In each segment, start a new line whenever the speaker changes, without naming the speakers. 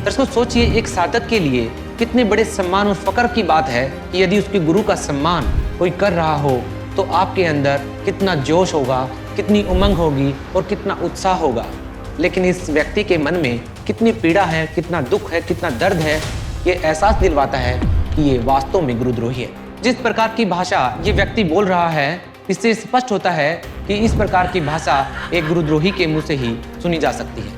दरअसल सोचिए, एक साधक के लिए कितने बड़े सम्मान और फक्र की बात है कि यदि उसके गुरु का सम्मान कोई कर रहा हो तो आपके अंदर कितना जोश होगा, कितनी उमंग होगी और कितना उत्साह होगा। लेकिन इस व्यक्ति के मन में कितनी पीड़ा है, कितना दुख है, कितना दर्द है, ये एहसास दिलवाता है कि ये वास्तव में गुरुद्रोही है। जिस प्रकार की भाषा ये व्यक्ति बोल रहा है, इससे स्पष्ट होता है कि इस प्रकार की भाषा एक गुरुद्रोही के मुंह से ही सुनी जा सकती है।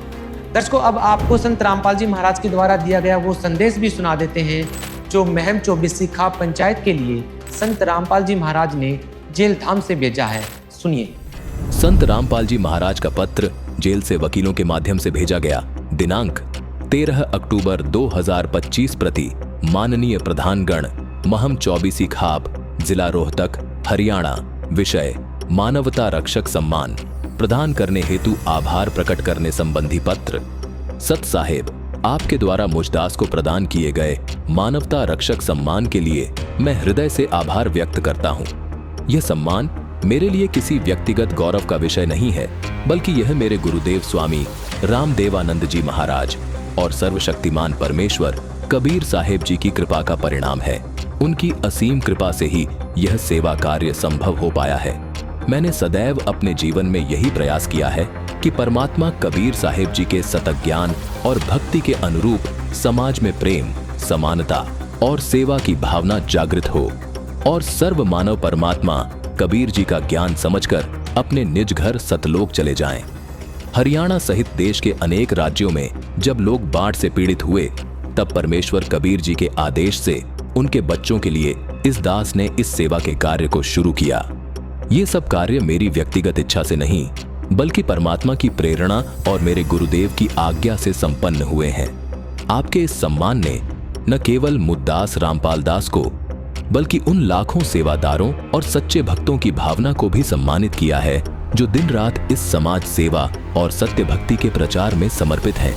दर्शकों, अब आपको संत रामपाल जी महाराज के द्वारा दिया गया वो संदेश भी सुना देते हैं जो महम 24 खाप पंचायत के लिए संत रामपाल जी महाराज ने जेल धाम से भेजा है। सुनिए।
संत रामपाल जी महाराज का पत्र जेल से वकीलों के माध्यम से भेजा गया। दिनांक 13 अक्टूबर 2025 प्रति माननीय प्रधानगण, महम 24 खाप, जिला रोहतक, हरियाणा। विषय मानवता रक्षक सम्मान प्रदान करने हेतु आभार प्रकट करने संबंधी पत्र। सत साहेब, आपके द्वारा मुझदास को प्रदान किए गए मानवता रक्षक सम्मान के लिए मैं हृदय से आभार व्यक्त करता हूँ। यह सम्मान मेरे लिए किसी व्यक्तिगत गौरव का विषय नहीं है, बल्कि यह मेरे गुरुदेव स्वामी रामदेवानंद जी महाराज और सर्वशक्तिमान परमेश्वर कबीर साहेब जी की कृपा का परिणाम है। उनकी असीम कृपा से ही यह सेवा कार्य संभव हो पाया है। मैंने सदैव अपने जीवन में यही प्रयास किया है कि परमात्मा कबीर साहेब जी के सतत ज्ञान और भक्ति के अनुरूप समाज में प्रेम, समानता और सेवा की भावना जागृत हो और सर्व मानव परमात्मा कबीर जी का ज्ञान समझकर अपने निज घर सतलोक चले जाएं। हरियाणा सहित देश के अनेक राज्यों में जब लोग बाढ़ से पीड़ित हुए, तब परमेश्वर कबीर जी के आदेश से उनके बच्चों के लिए इस दास ने इस सेवा के कार्य को शुरू किया। ये सब कार्य मेरी व्यक्तिगत इच्छा से नहीं, बल्कि परमात्मा की प्रेरणा और मेरे गुरुदेव की आज्ञा से संपन्न हुए हैं। आपके इस सम्मान ने न केवल मुद्दास रामपाल दास को, बल्कि उन लाखों सेवादारों और सच्चे भक्तों की भावना को भी सम्मानित किया है जो दिन रात इस समाज सेवा और सत्य भक्ति के प्रचार में समर्पित हैं।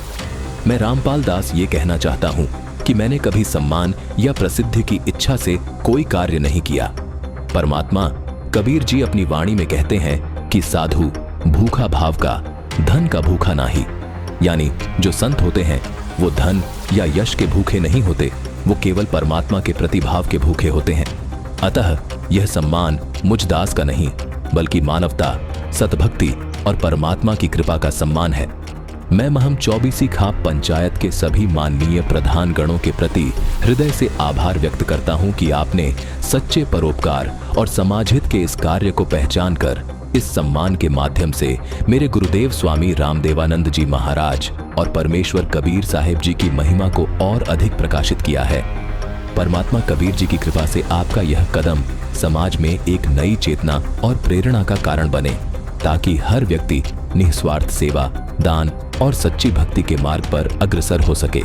मैं रामपाल दास ये कहना चाहता हूँ कि मैंने कभी सम्मान या प्रसिद्धि की इच्छा से कोई कार्य नहीं किया। परमात्मा कबीर जी अपनी वाणी में कहते हैं कि साधु भूखा भाव का, धन का भूखा नाही। यानी जो संत होते हैं वो धन या यश के भूखे नहीं होते, वो केवल परमात्मा के प्रतिभाव के भूखे होते हैं। अतः यह सम्मान मुझ दास का नहीं, बल्कि मानवता, सतभक्ति और परमात्मा की कृपा का सम्मान है। मैं महम 24 खाप पंचायत के सभी माननीय प्रधानगणों के प्रति हृदय से आभार व्यक्त करता हूं कि आपने सच्चे परोपकार और समाज हित के इस कार्य को पहचान कर इस सम्मान के माध्यम से मेरे गुरुदेव स्वामी रामदेवानंद जी महाराज और परमेश्वर कबीर साहेब जी की महिमा को और अधिक प्रकाशित किया है। परमात्मा कबीर जी की कृपा से आपका यह कदम समाज में एक नई चेतना और प्रेरणा का कारण बने, ताकि हर व्यक्ति निस्वार्थ सेवा, दान और सच्ची भक्ति के मार्ग पर अग्रसर हो सके।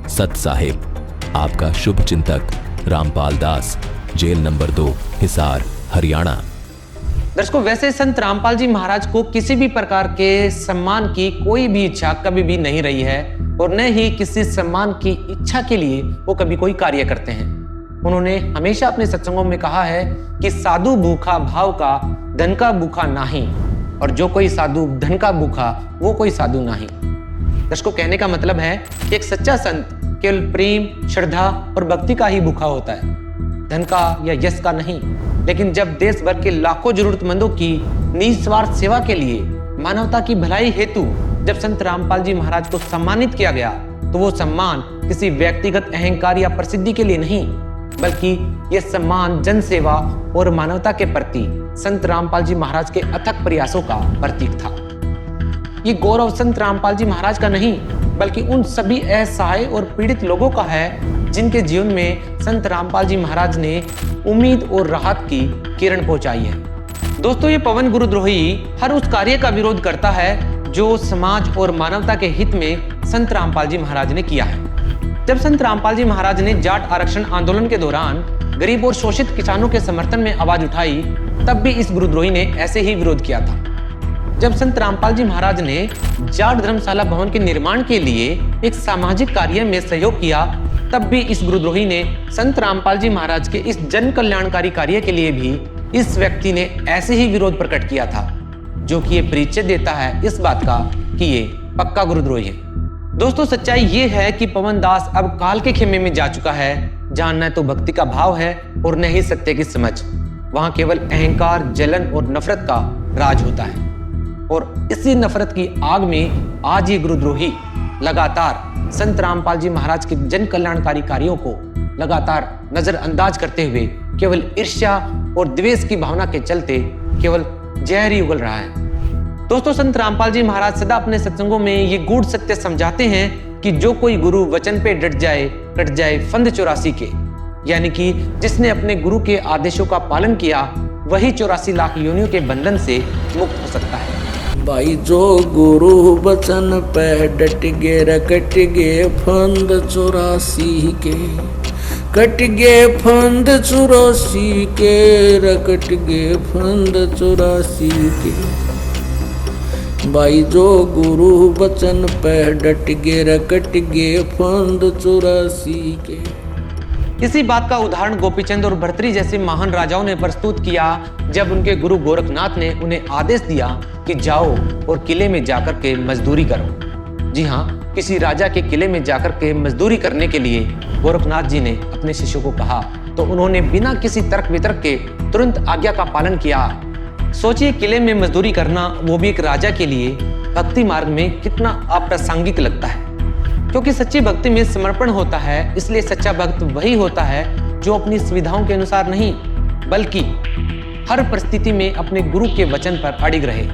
सत साहेब, आपका शुभ चिंतक रामपाल दास, जेल नंबर 2, हिसार, हरियाणा।
दर्शकों, वैसे संत रामपाल जी महाराज को किसी भी प्रकार के सम्मान की कोई भी इच्छा कभी भी नहीं रही है और न ही किसी सम्मान की इच्छा के लिए वो कभी कोई कार्य करते हैं। उन्होंने हमेशा अपने सत्संगों में कहा है कि साधु भूखा भाव का, धन का भूखा नहीं, और जो कोई साधु धन का भूखा वो कोई साधु नहीं। दर्शकों, कहने का मतलब है कि एक सच्चा संत केवल प्रेम, श्रद्धा और भक्ति का ही भूखा होता है, धन का या यश का नहीं। लेकिन जब देश भर के लाखों जरूरतमंदों की निस्वार्थ सेवा के लिए, मानवता की भलाई हेतु जब संत रामपाल जी महाराज को सम्मानित किया गया, तो वो सम्मान किसी व्यक्तिगत अहंकार या प्रसिद्धि के लिए नहीं, बल्कि यह सम्मान जन सेवा और मानवता के प्रति संत रामपाल जी महाराज के अथक प्रयासों का प्रतीक था। ये गौरव संत रामपाल जी महाराज का नहीं, बल्कि उन सभी असहाय और पीड़ित लोगों का है जिनके जीवन में संत रामपाल जी महाराज ने उम्मीद और राहत की किरण पहुंचाई है। दोस्तों, ये पवन गुरुद्रोही हर उस कार्य का विरोध करता है जो समाज और मानवता के हित में संत रामपाल जी महाराज ने किया है। जब संत रामपाल जी महाराज ने जाट आरक्षण आंदोलन के दौरान गरीब और शोषित किसानों के समर्थन में आवाज उठाई, तब भी इस गुरुद्रोही ने ऐसे ही विरोध किया था। जब संत रामपाल जी महाराज ने जाट धर्मशाला भवन के निर्माण के लिए एक सामाजिक कार्य में सहयोग किया, तब भी इस गुरुद्रोही ने संत रामपाल जी महाराज के इस जन कल्याणकारी कार्य के लिए भी इस व्यक्ति ने ऐसे ही विरोध प्रकट किया था, जो कि ये परिचय देता है इस बात का कि ये पक्का गुरुद्रोही है। दोस्तों सच्चाई ये है कि पवन दास अब काल के खेमे में जा चुका है, जहां न तो भक्ति का भाव है और न ही सत्य की समझ। वहां केवल अहंकार, जलन और नफरत का राज होता है। और इसी नफरत की आग में आज ये गुरुद्रोही लगातार संत रामपाल जी महाराज के जन कल्याणकारी कार्यों को लगातार नजरअंदाज करते हुए केवल ईर्ष्या और द्वेष की भावना के चलते केवल जहर ही उगल रहा है। दोस्तों संत रामपाल जी महाराज सदा अपने सत्संगों में ये गूढ़ सत्य समझाते हैं कि जो कोई गुरु वचन पे डट जाए, कट जाए फंद 84 के, यानी कि जिसने अपने गुरु के आदेशों का पालन किया वही 84 लाख योनियों के बंधन से मुक्त हो सकता है।
भाई जो गुरु वचन पे डट गे रकट गे फंद 84 के, कट गे फंद 84 के, रकट गे फंद 84 के। भाई जो गुरु वचन पे डट गे रकट गे फंद 84 के।
इसी बात का उदाहरण गोपीचंद और भर्तृहरि जैसे महान राजाओं ने प्रस्तुत किया जब उनके गुरु गोरखनाथ ने उन्हें आदेश दिया कि जाओ और किले में जाकर के मजदूरी करो। जी हाँ, किसी राजा के किले में जाकर के मजदूरी करने के लिए गोरखनाथ जी ने अपने शिष्यों को कहा तो उन्होंने बिना किसी तर्क वितर्क के तुरंत आज्ञा का पालन किया। सोचिए, किले में मजदूरी करना वो भी एक राजा के लिए भक्ति मार्ग में कितना अप्रासंगिक लगता है। क्योंकि सच्ची भक्ति में समर्पण होता है, इसलिए सच्चा भक्त वही होता है जो अपनी सुविधाओं के अनुसार नहीं बल्कि हर परिस्थिति में अपने गुरु के वचन पर अडिग रहे।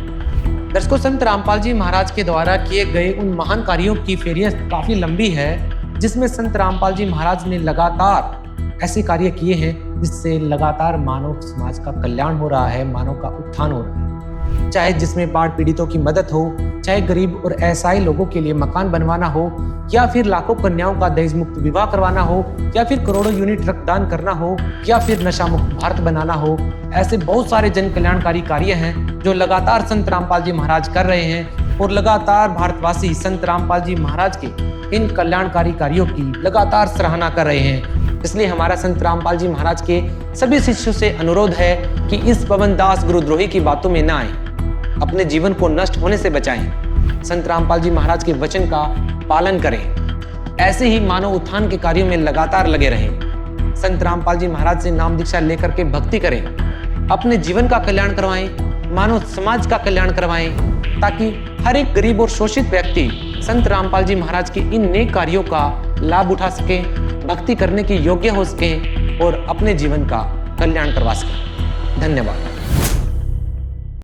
दर्शकों, संत रामपाल जी महाराज के द्वारा किए गए उन महान कार्यों की फेरियत काफी लंबी है, जिसमें संत रामपाल जी महाराज ने लगातार ऐसे कार्य किए हैं जिससे लगातार मानव समाज का कल्याण हो रहा है, मानव का उत्थान हो रहा है। चाहे जिसमें बाढ़ पीड़ितों की मदद हो, चाहे गरीब और असहाय लोगों के लिए मकान बनवाना हो, या फिर लाखों कन्याओं का दहेज मुक्त विवाह करवाना हो, या फिर करोड़ों यूनिट रक्तदान करना हो, या फिर नशा मुक्त भारत बनाना हो, ऐसे बहुत सारे जन कल्याणकारी कार्य हैं जो लगातार संत रामपाल जी महाराज कर रहे हैं। और लगातार भारतवासी संत रामपाल जी महाराज के इन कल्याणकारी कार्यों की लगातार सराहना कर रहे हैं। इसलिए हमारा संत रामपाल जी महाराज के सभी शिष्यों से अनुरोध है कि इस पवन दास गुरुद्रोही की बातों में ना आए, अपने जीवन को नष्ट होने से बचाएं, संत रामपाल जी महाराज के वचन का पालन करें, ऐसे ही मानव उत्थान के कार्यों में लगातार लगे रहें। संत रामपाल जी महाराज से नाम दीक्षा लेकर के भक्ति करें, अपने जीवन का कल्याण करवाएं, मानव समाज का कल्याण करवाएं, ताकि हर एक गरीब और शोषित व्यक्ति संत रामपाल जी महाराज के इन नेक कार्यों का लाभ उठा सके, भक्ति करने के योग्य हो सके और अपने जीवन का कल्याण करवा सके। धन्यवाद।